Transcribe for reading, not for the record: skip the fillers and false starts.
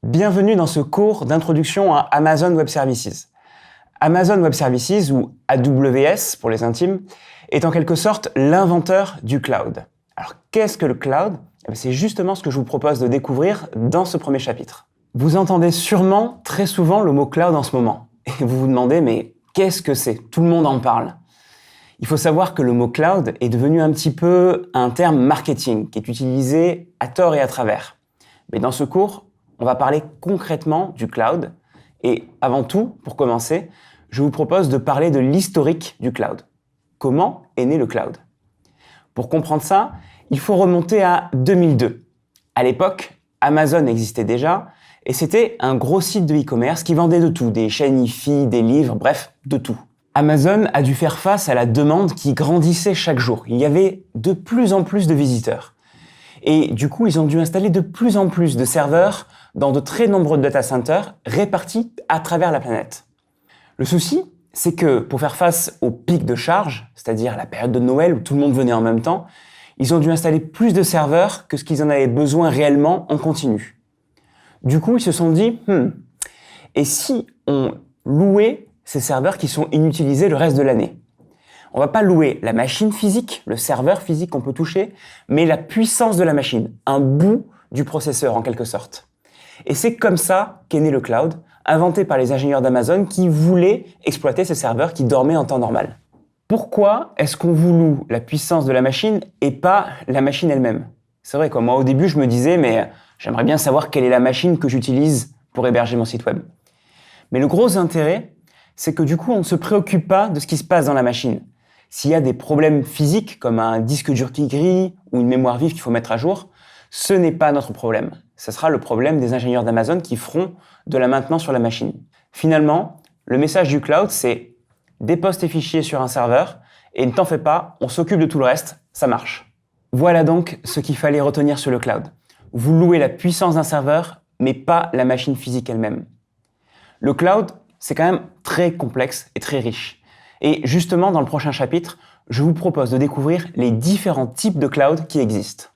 Bienvenue dans ce cours d'introduction à Amazon Web Services. Amazon Web Services, ou AWS pour les intimes, est en quelque sorte l'inventeur du cloud. Alors qu'est-ce que le cloud? C'est justement ce que je vous propose de découvrir dans ce premier chapitre. Vous entendez sûrement très souvent le mot cloud en ce moment. Et vous vous demandez, mais qu'est-ce que c'est? Tout le monde en parle. Il faut savoir que le mot cloud est devenu un petit peu un terme marketing qui est utilisé à tort et à travers. Mais dans ce cours, on va parler concrètement du cloud. Et avant tout, pour commencer, je vous propose de parler de l'historique du cloud. Comment est né le cloud? Pour comprendre ça, il faut remonter à 2002. À l'époque, Amazon existait déjà et c'était un gros site de e-commerce qui vendait de tout, des chaînes hi-fi, des livres, bref, de tout. Amazon a dû faire face à la demande qui grandissait chaque jour. Il y avait de plus en plus de visiteurs. Et du coup, ils ont dû installer de plus en plus de serveurs dans de très nombreux data centers répartis à travers la planète. Le souci, c'est que pour faire face au pic de charge, c'est-à-dire la période de Noël où tout le monde venait en même temps, ils ont dû installer plus de serveurs que ce qu'ils en avaient besoin réellement en continu. Du coup, ils se sont dit, et si on louait ces serveurs qui sont inutilisés le reste de l'année? On va pas louer la machine physique, le serveur physique qu'on peut toucher, mais la puissance de la machine, un bout du processeur en quelque sorte. Et c'est comme ça qu'est né le cloud, inventé par les ingénieurs d'Amazon qui voulaient exploiter ces serveurs qui dormaient en temps normal. Pourquoi est-ce qu'on vous loue la puissance de la machine et pas la machine elle-même? C'est vrai, moi au début je me disais, mais j'aimerais bien savoir quelle est la machine que j'utilise pour héberger mon site web. Mais le gros intérêt, c'est que du coup on ne se préoccupe pas de ce qui se passe dans la machine. S'il y a des problèmes physiques comme un disque dur qui grille ou une mémoire vive qu'il faut mettre à jour, ce n'est pas notre problème. Ce sera le problème des ingénieurs d'Amazon qui feront de la maintenance sur la machine. Finalement, le message du cloud, c'est dépose tes fichiers sur un serveur et ne t'en fais pas, on s'occupe de tout le reste, ça marche. Voilà donc ce qu'il fallait retenir sur le cloud. Vous louez la puissance d'un serveur, mais pas la machine physique elle-même. Le cloud, c'est quand même très complexe et très riche. Et justement, dans le prochain chapitre, je vous propose de découvrir les différents types de cloud qui existent.